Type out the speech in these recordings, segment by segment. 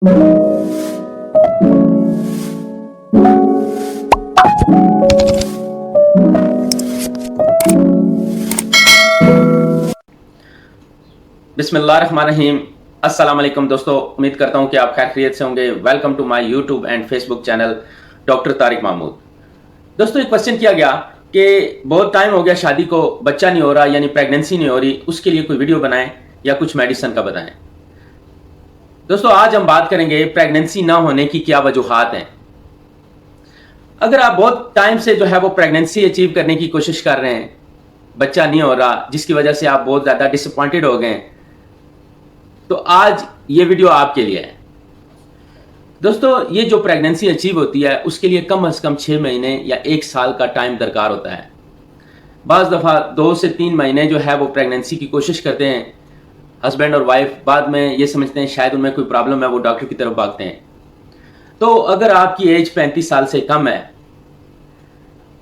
बिस्मिल्लाहिर्रहमानिर्रहीम। अस्सलाम वालेकुम दोस्तों, उम्मीद करता हूं कि आप खैर खैरियत से होंगे। Welcome to my YouTube and Facebook channel doctor Tariq Mahmood. दोस्तों, एक क्वेश्चन किया गया कि बहुत टाइम हो गया शादी को, बच्चा नहीं हो रहा यानी प्रेगनेंसी नहीं हो रही, उसके लिए कोई वीडियो बनाएं या कुछ मेडिसिन का बताएं। दोस्तों, आज हम बात करेंगे प्रेगनेंसी ना होने की क्या वजूहात हैं। अगर आप बहुत टाइम से जो है वो प्रेगनेंसी अचीव करने की कोशिश कर रहे हैं, बच्चा नहीं हो रहा, जिसकी वजह से आप बहुत ज़्यादा डिसअपॉइंटेड हो गए, तो आज ये वीडियो आपके लिए है। दोस्तों, ये जो प्रेगनेंसी अचीव होती है उसके लिए कम से कम 6 महीने या 1 साल का टाइम दरकार होता है। बाज़ दफ़ा 2 से 3 महीने जो है वो प्रेगनेंसी की कोशिश करते हैं हस्बैंड और वाइफ, बाद में ये समझते हैं शायद उनमें कोई प्रॉब्लम है, वो डॉक्टर की तरफ भागते हैं। तो अगर आपकी एज 35 साल से कम है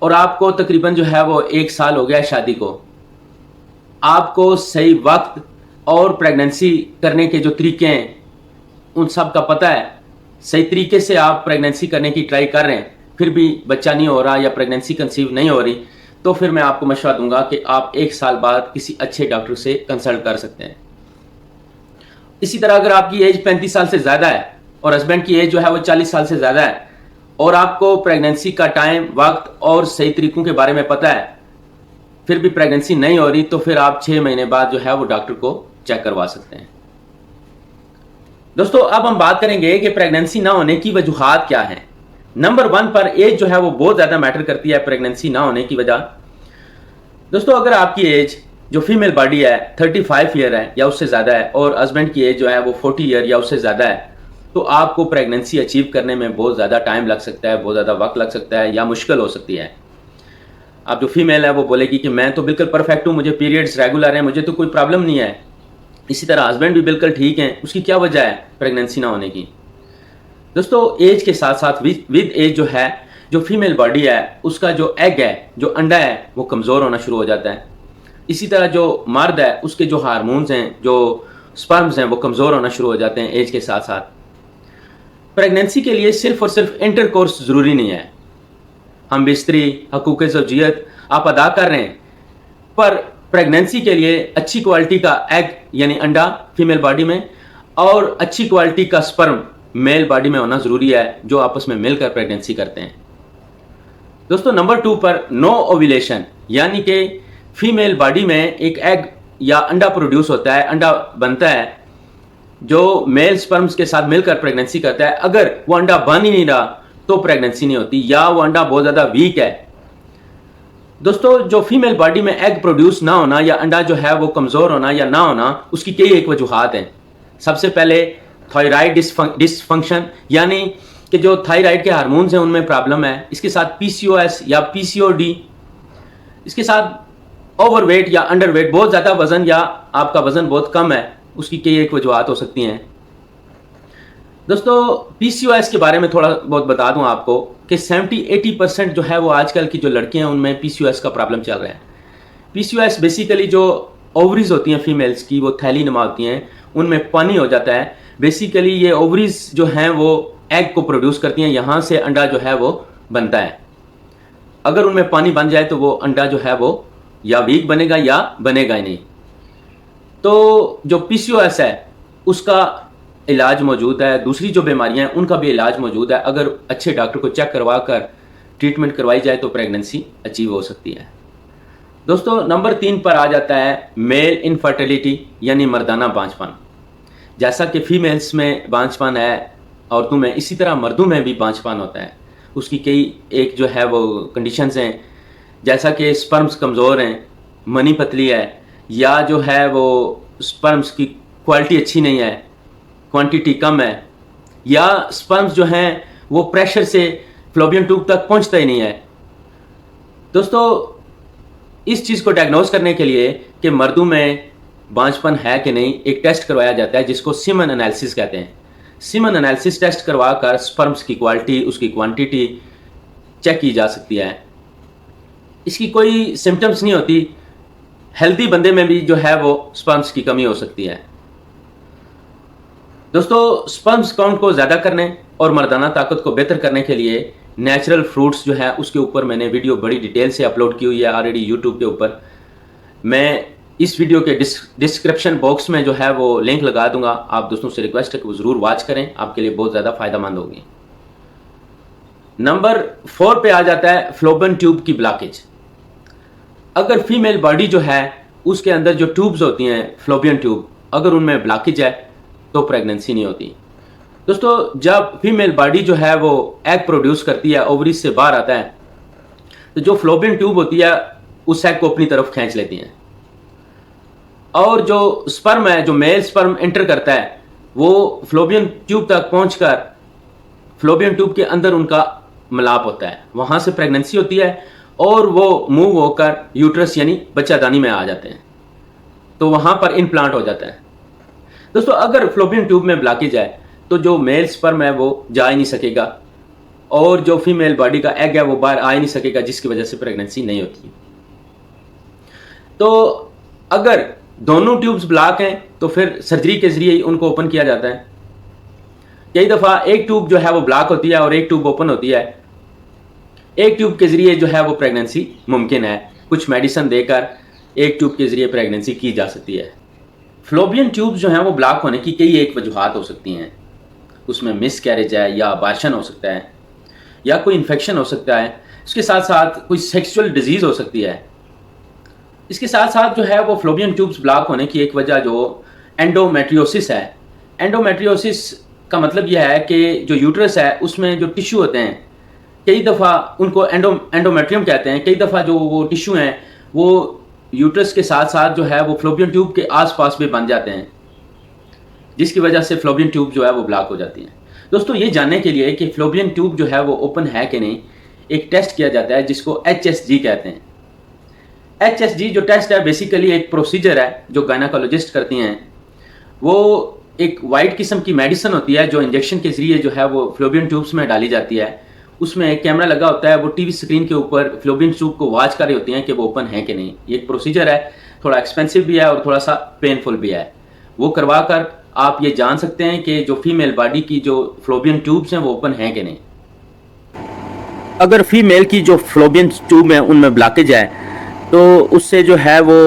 और आपको तकरीबन जो है वो 1 साल हो गया है शादी को, आपको सही वक्त और प्रेगनेंसी करने के जो तरीके हैं उन सब का पता है, सही तरीके से आप प्रेगनेंसी करने की ट्राई कर रहे हैं, फिर भी बच्चा नहीं हो रहा या प्रेगनेंसी कंसीव नहीं हो रही, तो फिर मैं आपको मशवरा दूंगा कि आप 1 साल बाद किसी अच्छे डॉक्टर से कंसल्ट कर सकते हैं। इसी तरह अगर आपकी एज 35 साल से ज़्यादा है और हस्बैंड की एज जो है वो 40 साल से ज़्यादा है और आपको प्रेगनेंसी का टाइम, वक्त और सही तरीकों के बारे में पता है, फिर भी प्रेगनेंसी नहीं हो रही, तो फिर आप 6 महीने बाद जो है वो डॉक्टर को चेक करवा सकते हैं। दोस्तों, अब हम बात करेंगे कि प्रेगनेंसी ना होने की वजूहात क्या हैं। नंबर 1 पर एज जो है वो बहुत ज़्यादा मैटर करती है प्रेगनेंसी ना होने की वजह। दोस्तों, अगर आपकी एज जो फीमेल बॉडी है 35 ईयर है या उससे ज़्यादा है और हस्बैंड की एज जो है वो 40 ईयर या उससे ज़्यादा है, तो आपको प्रेगनेंसी अचीव करने में बहुत ज़्यादा टाइम लग सकता है, बहुत ज़्यादा वक्त लग सकता है या मुश्किल हो सकती है। आप जो फीमेल है वो बोलेगी कि मैं तो बिल्कुल परफेक्ट हूँ, मुझे पीरियड्स रेगुलर हैं, मुझे तो कोई प्रॉब्लम नहीं है। इसी तरह हस्बैंड भी बिल्कुल ठीक हैं, उसकी क्या वजह है प्रेगनेंसी ना होने की। दोस्तों, एज के साथ साथ विद एज जो है, जो फीमेल बॉडी है उसका जो एग है, जो अंडा है, वो कमज़ोर होना शुरू हो जाता है। इसी तरह जो मर्द है उसके जो हार्मोन्स हैं, जो स्पर्म्स हैं, वो कमज़ोर होना शुरू हो जाते हैं एज के साथ साथ। प्रेगनेंसी के लिए सिर्फ और सिर्फ इंटरकोर्स ज़रूरी नहीं है। हम बिस्तरी हकूक़ ज़ौजियत आप अदा कर रहे हैं, पर प्रेगनेंसी के लिए अच्छी क्वालिटी का एग यानी अंडा फीमेल बॉडी में और अच्छी क्वालिटी का स्पर्म मेल बॉडी में होना ज़रूरी है, जो आपस में मिलकर प्रेगनेंसी करते हैं। दोस्तों, नंबर 2 पर नो ओव्यूलेशन, यानी कि फीमेल बॉडी में एक एग या अंडा प्रोड्यूस होता है, अंडा बनता है जो मेल स्पर्म्स के साथ मिलकर प्रेगनेंसी करता है। अगर वो अंडा बन ही नहीं रहा तो प्रेगनेंसी नहीं होती, या वो अंडा बहुत ज़्यादा वीक है। दोस्तों, जो फीमेल बॉडी में एग प्रोड्यूस ना होना या अंडा जो है वो कमज़ोर होना या ना होना, उसकी कई एक वजूहात हैं। सबसे पहले थायराइड डिसफंक्शन, यानी कि जो थायराइड के हार्मोन्स हैं उनमें प्रॉब्लम है। इसके साथ पीसीओएस या पीसीओडी, इसके साथ ओवरवेट या अंडरवेट, बहुत ज़्यादा वज़न या आपका वज़न बहुत कम है, उसकी कई एक वजूहात हो सकती हैं। दोस्तों, पीसीओएस के बारे में थोड़ा बहुत बता दूं आपको कि 70-80% जो है वो आजकल की जो लड़कियां हैं उनमें पीसीओएस का प्रॉब्लम चल रहा है। पीसीओएस बेसिकली जो ओवरीज होती हैं फीमेल्स की, वो थैली नुमा होती हैं, उनमें पानी हो जाता है। बेसिकली ये ओवरीज जो हैं वो एग को प्रोड्यूस करती हैं, यहाँ से अंडा जो है वो बनता है। अगर उनमें पानी बन जाए तो वो अंडा जो है वो या वीक बनेगा या बनेगा ही नहीं। तो जो पीसीओएस है उसका इलाज मौजूद है, दूसरी जो बीमारियां हैं उनका भी इलाज मौजूद है। अगर अच्छे डॉक्टर को चेक करवा कर ट्रीटमेंट करवाई जाए तो प्रेगनेंसी अचीव हो सकती है। दोस्तों, नंबर 3 पर आ जाता है मेल इनफर्टिलिटी, यानी मर्दाना बांझपन। जैसा कि फीमेल्स में बांझपन है औरतों में, इसी तरह मर्दों में भी बांझपन होता है। उसकी कई एक जो है वो कंडीशंस हैं, जैसा कि स्पर्म्स कमज़ोर हैं, मनी पतली है, या जो है वो स्पर्म्स की क्वालिटी अच्छी नहीं है, क्वांटिटी कम है, या स्पर्म्स जो हैं वो प्रेशर से फ्लोपियन ट्यूब तक पहुंचता ही नहीं है। दोस्तों, इस चीज़ को डायग्नोज करने के लिए कि मर्दों में बांझपन है कि नहीं, एक टेस्ट करवाया जाता है जिसको सीमन एनालिसिस कहते हैं। सीमन एनालिसिस टेस्ट करवा कर स्पर्म्स की क्वालिटी, उसकी क्वांटिटी चेक की जा सकती है। इसकी कोई सिम्टम्स नहीं होती, हेल्दी बंदे में भी जो है वो स्पर्म्स की कमी हो सकती है। दोस्तों स्पर्म्स काउंट को ज़्यादा करने और मर्दाना ताकत को बेहतर करने के लिए नेचुरल फ्रूट्स जो है उसके ऊपर मैंने वीडियो बड़ी डिटेल से अपलोड की हुई है ऑलरेडी यूट्यूब के ऊपर। मैं इस वीडियो के डिस्क्रिप्शन बॉक्स में जो है वो लिंक लगा दूंगा। आप दोस्तों से रिक्वेस्ट है कि वो ज़रूर वॉच करें, आपके लिए बहुत ज़्यादा फायदेमंद होगी। नंबर 4 पे आ जाता है फ्लोबियन ट्यूब की ब्लॉकेज। अगर फीमेल बॉडी जो है उसके अंदर जो ट्यूब्स होती हैं फ्लोबियन ट्यूब, अगर उनमें ब्लॉकेज है तो प्रेगनेंसी नहीं होती। दोस्तों जब फीमेल बॉडी जो है वो एग प्रोड्यूस करती है, ओवरीज से बाहर आता है, तो जो फ्लोबियन ट्यूब होती है उस एग को अपनी तरफ खींच लेती हैं और जो स्पर्म है, जो मेल स्पर्म एंटर करता है, वो फ्लोबियन ट्यूब तक पहुंचकर फ्लोबियन ट्यूब के अंदर उनका मिलाप होता है, वहां से प्रेगनेंसी होती है और वो मूव होकर यूट्रस यानी बच्चादानी में आ जाते हैं, तो वहां पर इम्प्लांट हो जाता है। दोस्तों अगर फ्लोबियन ट्यूब में ब्लॉकेज है तो जो मेल स्पर्म है वो जा ही नहीं सकेगा और जो फीमेल बॉडी का एग है वो बाहर आ ही नहीं सकेगा, जिसकी वजह से प्रेगनेंसी नहीं होती। तो अगर दोनों ट्यूब्स ब्लॉक हैं तो फिर सर्जरी के जरिए ही उनको ओपन किया जाता है। कई दफ़ा एक ट्यूब जो है वो ब्लॉक होती है और एक ट्यूब ओपन होती है। एक ट्यूब के जरिए जो है वो प्रेगनेंसी मुमकिन है, कुछ मेडिसिन देकर एक ट्यूब के जरिए प्रेगनेंसी की जा सकती है। फ्लोबियन ट्यूब्स जो हैं वो ब्लॉक होने की कई एक वजूहात हो सकती हैं। उसमें मिस कैरेज है या अबॉर्शन हो सकता है या कोई इन्फेक्शन हो सकता है, इसके साथ साथ कोई सेक्सुअल डिजीज़ हो सकती है। इसके साथ साथ जो है वो फ्लोबियन ट्यूब्स ब्लॉक होने की एक वजह जो एंडोमेट्रियोसिस है। एंडोमेट्रियोसिस का मतलब यह है कि जो यूट्रस है उसमें जो टिश्यू होते हैं, कई दफ़ा उनको एंडोमेट्रियम कहते हैं। कई दफ़ा जो वो टिश्यू हैं वो यूट्रस के साथ साथ जो है वो फ्लोबियन ट्यूब के आसपास भी बन जाते हैं, जिसकी वजह से फ्लोबियन ट्यूब जो है वो ब्लॉक हो जाती है। दोस्तों ये जानने के लिए कि फ्लोबियन ट्यूब जो है वो ओपन है कि नहीं, एक टेस्ट किया जाता है जिसको HSG कहते हैं। HSG जो टेस्ट है बेसिकली एक प्रोसीजर है जो गायनाकोलॉजिस्ट करती हैं। वो एक वाइट किस्म की मेडिसिन होती है जो इंजेक्शन के जरिए जो है वो फ्लोबियन ट्यूब्स में डाली जाती है। उसमें एक कैमरा लगा होता है, वो टीवी स्क्रीन के ऊपर फ्लोबियन ट्यूब को वॉच कर रही होती हैं कि वो ओपन है कि नहीं। ये एक प्रोसीजर है, थोड़ा एक्सपेंसिव भी है और थोड़ा सा पेनफुल भी है। वो करवा कर आप ये जान सकते हैं कि जो फीमेल बॉडी की जो फ्लोबियन ट्यूब्स हैं वो ओपन हैं कि नहीं। अगर फीमेल की जो फ्लोबियन ट्यूब है उनमें ब्लॉकेज है तो उससे जो है वो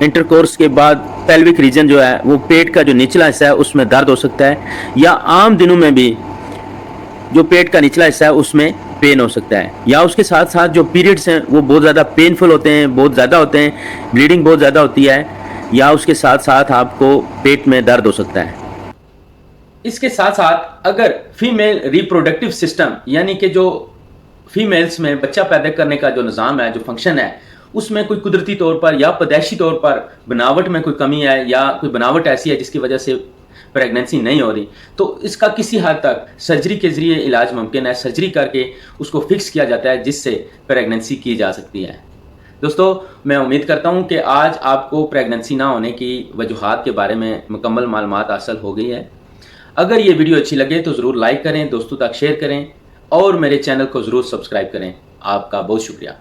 इंटरकोर्स के बाद पेल्विक रीजन जो है वो पेट का जो निचला हिस्सा है उसमें दर्द हो सकता है, या आम दिनों में भी जो पेट का निचला हिस्सा है उसमें पेन हो सकता है, या उसके साथ साथ जो पीरियड्स हैं वो बहुत ज़्यादा पेनफुल होते हैं, बहुत ज़्यादा होते हैं, ब्लीडिंग बहुत ज़्यादा होती है, या उसके साथ साथ आपको पेट में दर्द हो सकता है। इसके साथ साथ अगर फीमेल रिप्रोडक्टिव सिस्टम यानी कि जो फीमेल्स में बच्चा पैदा करने का जो निज़ाम है, जो फंक्शन है, उसमें कोई कुदरती तौर पर या पैदाइशी तौर पर बनावट में कोई कमी है या कोई बनावट ऐसी है जिसकी वजह से प्रेगनेंसी नहीं हो रही, तो इसका किसी हद तक सर्जरी के जरिए इलाज मुमकिन है। सर्जरी करके उसको फिक्स किया जाता है जिससे प्रेगनेंसी की जा सकती है। दोस्तों मैं उम्मीद करता हूं कि आज आपको प्रेगनेंसी ना होने की वजूहात के बारे में मुकम्मल मालूमात हासिल हो गई है। अगर ये वीडियो अच्छी लगे तो ज़रूर लाइक करें, दोस्तों तक शेयर करें और मेरे चैनल को ज़रूर सब्सक्राइब करें। आपका बहुत शुक्रिया।